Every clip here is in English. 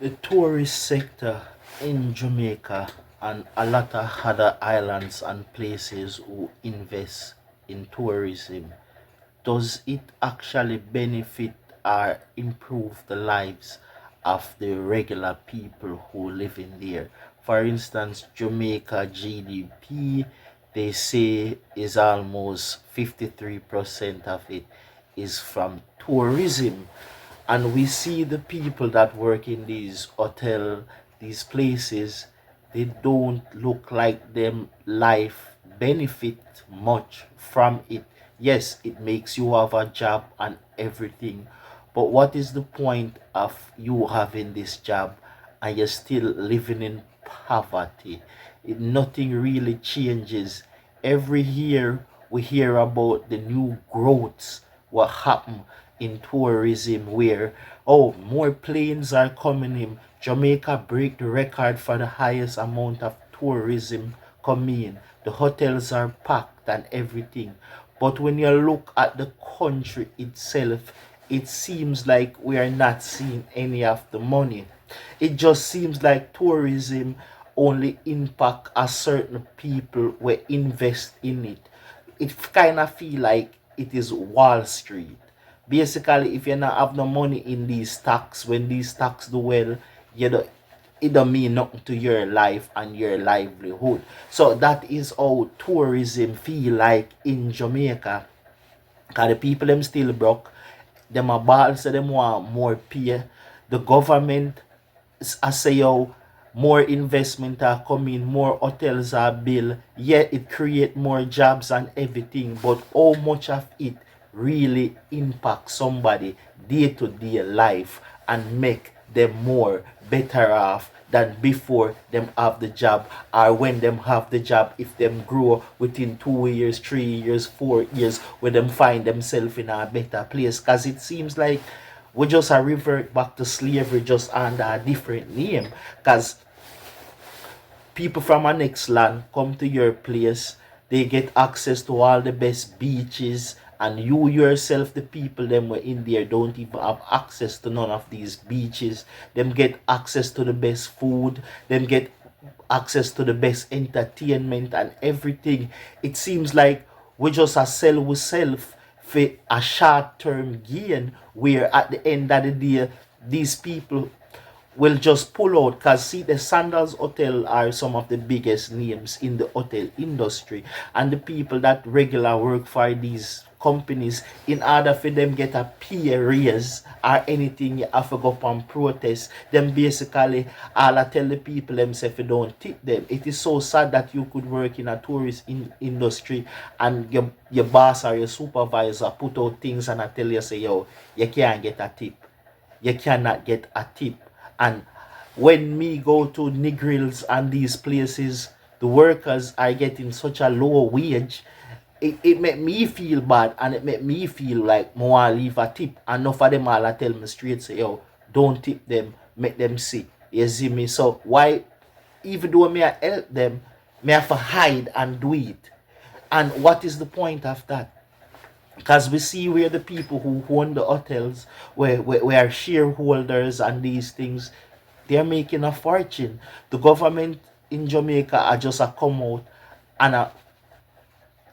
The tourist sector in Jamaica and a lot of other islands and places who invest in tourism, does it actually benefit or improve the lives of the regular people who live in there? For instance, Jamaica GDP, they say is almost 53% of it is from tourism. And we see the people that work in these hotel, these places, they don't look like them life benefit much from it. Yes, it makes you have a job and everything, but what is the point of you having this job and you're still living in poverty? Nothing really changes. Every year we hear about the new growths what happen in tourism where, oh, more planes are coming in. Jamaica break the record for the highest amount of tourism coming in. The hotels are packed and everything. But when you look at the country itself, it seems like we are not seeing any of the money. It just seems like tourism only impact a certain people will invest in it. It kind of feel like it is Wall Street. Basically, if you not have no money in these stocks, when these stocks do well, you don't, it don't mean nothing to your life and your livelihood. So that is how tourism feel like in Jamaica. Cause the people them still broke. Them a ball so them want more pay. The government I say yo, more investment are coming, more hotels are built. Yeah, it create more jobs and everything, but how much of it really impact somebody day to day life and make them more better off than before them have the job, or when them have the job, if them grow within 2 years, 3 years, 4 years, where them find themselves in a better place. Cause it seems like we just a revert back to slavery just under a different name. Because people from our next land come to your place, they get access to all the best beaches, and you yourself, the people them were in there, don't even have access to none of these beaches. Them get access to the best food, them get access to the best entertainment and everything. It seems like we just a sell we self for a short term gain, where at the end of the day these people will just pull out. Because see, the Sandals Hotel are some of the biggest names in the hotel industry, and the people that regular work for these companies, in order for them get a pay raise or anything, you have to go up and protest them. Basically all I tell the people themselves, you don't tip them. It is so sad that you could work in a tourist industry and your boss or your supervisor put out things and I tell you say, yo, you can't get a tip, you cannot get a tip. And when me go to Negrils and these places, the workers are getting such a low wage. It make me feel bad, and it make me feel like more leave a tip. And enough of them all I tell me straight say, yo, don't tip them, make them see. You see me? So why, even though me I help them, me have to hide and do it. And what is the point of that? Because we see where the people who own the hotels, where shareholders and these things, they're making a fortune. The government in Jamaica are just a come out and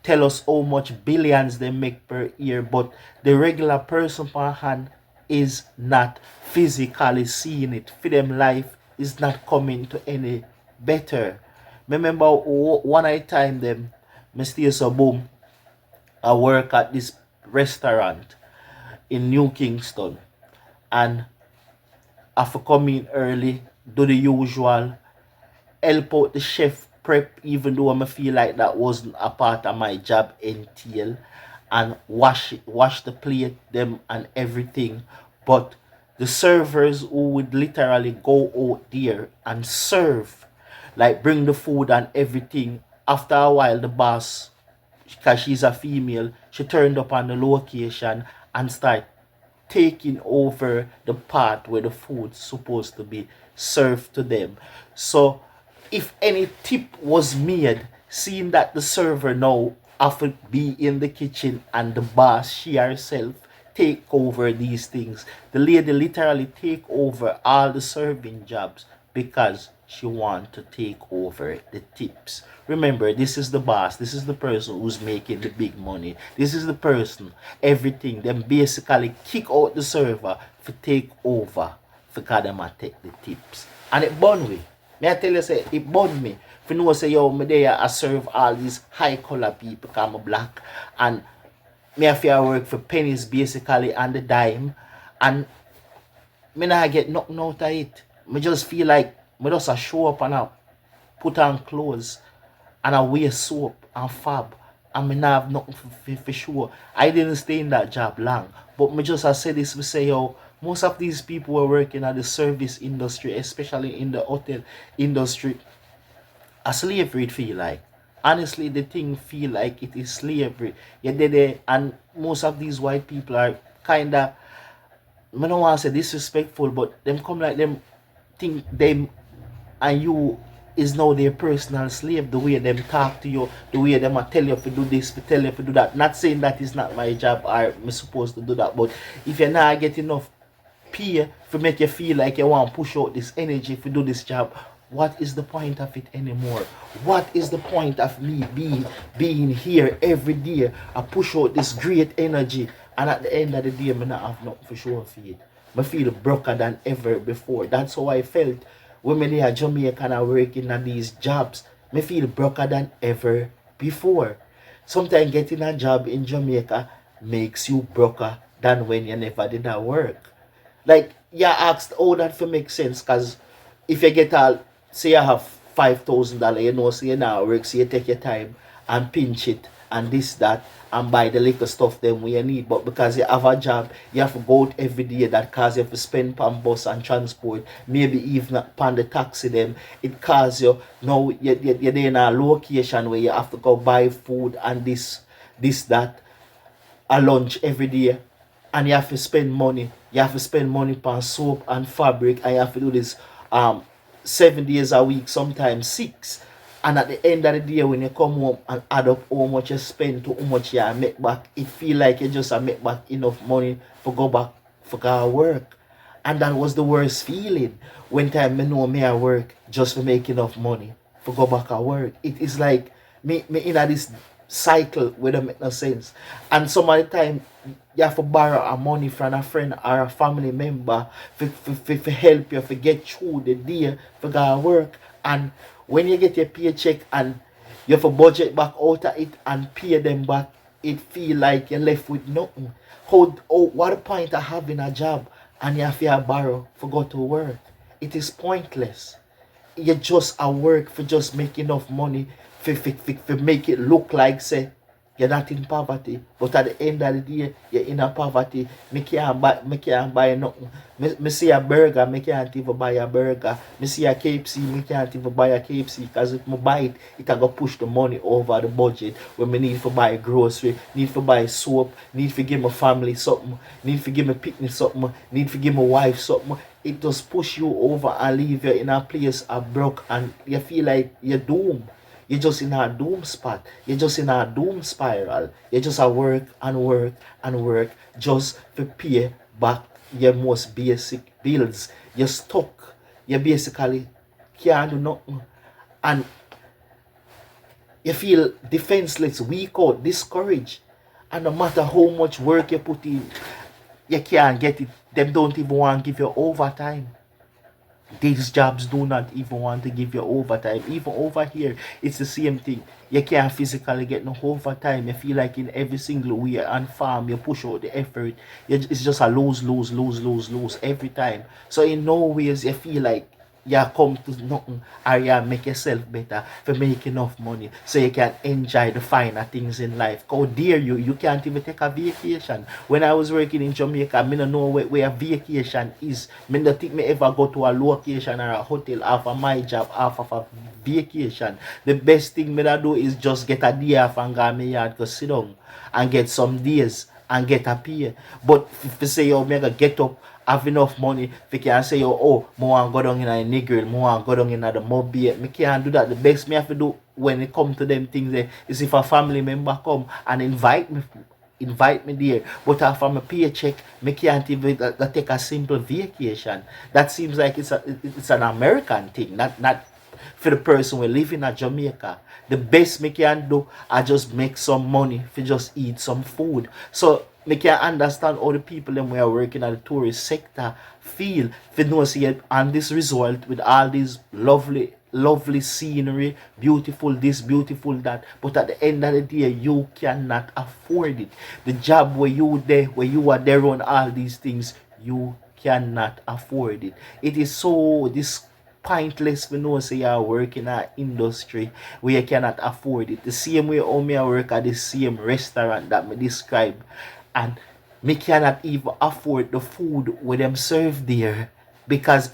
tell us how much billions they make per year, but the regular person per hand is not physically seeing it. For them, life is not coming to any better. Remember one I time them, Mr. So boom, I work at this restaurant in New Kingston, and I have to come in early, do the usual, help out the chef prep, even though I feel like that wasn't a part of my job entail, and wash the plate, them and everything. But the servers who would literally go out there and serve, like bring the food and everything, after a while the boss, because she's a female, she turned up on the location and start taking over the part where the food's supposed to be served to them. So if any tip was made, seeing that the server now have to be in the kitchen and the boss, she herself, take over these things. The lady literally take over all the serving jobs because she want to take over the tips. Remember, this is the boss. This is the person who's making the big money. This is the person, everything. Them basically kick out the server to take over for God them a take the tips. And it burn me. May I tell you, say, it burn me. If you know, say, yo, me there, I serve all these high color people because I'm black. And me have to work for pennies basically and the dime. And me not get nothing out of it. Me just feel like me just a show up and I put on clothes and I wear soap and fab and me not have nothing for sure. I didn't stay in that job long. But me just I say this, me say yo, most of these people were working at the service industry, especially in the hotel industry. A slavery it feel like. Honestly, the thing feel like it is slavery. Yeah, they there and most of these white people are kinda I don't want to say disrespectful, but them come like them think them and you is now their personal slave. The way them talk to you, the way them tell you to do this, to tell you to do that. Not saying that is not my job or I'm supposed to do that, but if you're not getting enough pay to make you feel like you want to push out this energy to do this job, what is the point of it anymore? What is the point of me being here every day? I push out this great energy and at the end of the day I not have nothing for sure for it. I feel broker than ever before. That's how I felt when me there Jamaica and I working at these jobs. I feel broker than ever before. Sometimes getting a job in Jamaica makes you broker than when you never did that work. Like you asked how that for make sense, cause if you get all say you have $5,000, you know, so you now work, so you take your time and pinch it and this, that, and buy the little stuff then we you need. But because you have a job, you have to go out every day that cause you have to spend on bus and transport, maybe even upon the taxi them. It cause you now you're in a location where you have to go buy food and this, that, a lunch every day, and you have to spend money. You have to spend money on soap and fabric, and you have to do this 7 days a week, sometimes 6. And at the end of the day, when you come home and add up how much you spend to how much you make back, it feel like you just make back enough money for go back for go work. And that was the worst feeling. When time I know me I work just to make enough money for go back at work. It is like me in this cycle where don't make no sense. And some of the time you have to borrow a money from a friend or a family member for help you to get through the day for go work. And when you get your paycheck and you have to budget back out of it and pay them back, it feel like you're left with nothing. What the point of having a job and you have to borrow for go to work? It is pointless. You just a work for just make enough money for make it look like say you're not in poverty, but at the end of the day you're in a poverty. Me can't buy nothing. Me see a burger, me can't even buy a burger. Me see a KFC, me can't even buy a KFC because if me buy it, it go push the money over the budget when me need to buy grocery, need to buy soap, need to give my family something, need to give my picnic something, need to give my wife something. It just push you over and leave you in a place of broke and you feel like you're doomed. You're just in a doom spot. You're just in a doom spiral. You just a work and work and work just to pay back your most basic bills. You're stuck. You basically can't do nothing. And you feel defenseless, weak out, discouraged. And no matter how much work you put in, you can't get it. Them don't even want to give you overtime. These jobs do not even want to give you overtime. Even over here, it's the same thing. You can't physically get no overtime. You feel like in every single way and farm, you push out the effort. It's just a lose every time. So in no ways you feel like you come to nothing or you make yourself better for make enough money so you can enjoy the finer things in life. How dare you can't even take a vacation. When I was working in Jamaica, I don't know where a vacation is. I don't think me ever go to a location or a hotel after my job after a vacation. The best thing me do is just get a day off and go to my yard to sit down and get some days and get a pay. But if you say you make get up, have enough money, if you can say oh, I want to go down in a nigger, I want to go down in a mobile, I can't do that. The best me have to do when it come to them things is if a family member come and invite me invite me there. But after my paycheck, me can't even take a simple vacation. That seems like it's an American thing, not for the person we live in Jamaica. The best me can do, I just make some money for just eat some food. So me can understand how the people them we are working at the tourist sector feel for no see and this result with all these lovely scenery, beautiful this, beautiful that. But at the end of the day, you cannot afford it. The job where you are there on all these things, you cannot afford it. It is so this pointless we know say you work in an industry where you cannot afford it. The same way how me I work at the same restaurant that me describe, and me cannot even afford the food where them serve there because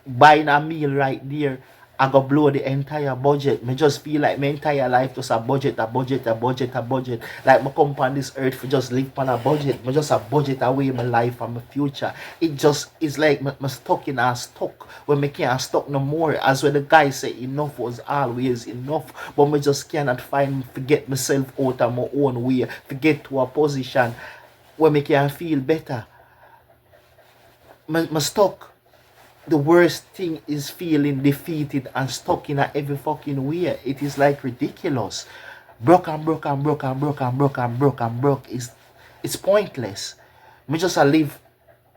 buying a meal right there, I go blow the entire budget. Me just feel like my entire life just a budget, a budget, a budget, a budget. Like me come on this earth for just live on a budget. Me just a budget away my life and my future. It just is like me stuck in a stuck when me can't stuck no more. As when the guy say enough was always enough. But me just cannot find forget myself out of my own way. Forget to a position where me can feel better. Me stuck. The worst thing is feeling defeated and stuck in a every fucking way. It is like ridiculous. Broke and broke and broke and broke and broke and broke and broke. It's pointless. Me just a live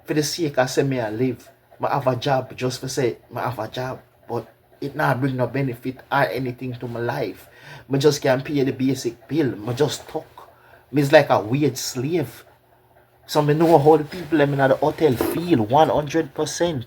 for the sake I say me I live. I have a job just for say I have a job. But it not bring no benefit or anything to my life. Me just can't pay the basic bill. Me just stuck. Me is like a wage slave. So me know how the people in the hotel feel 100%.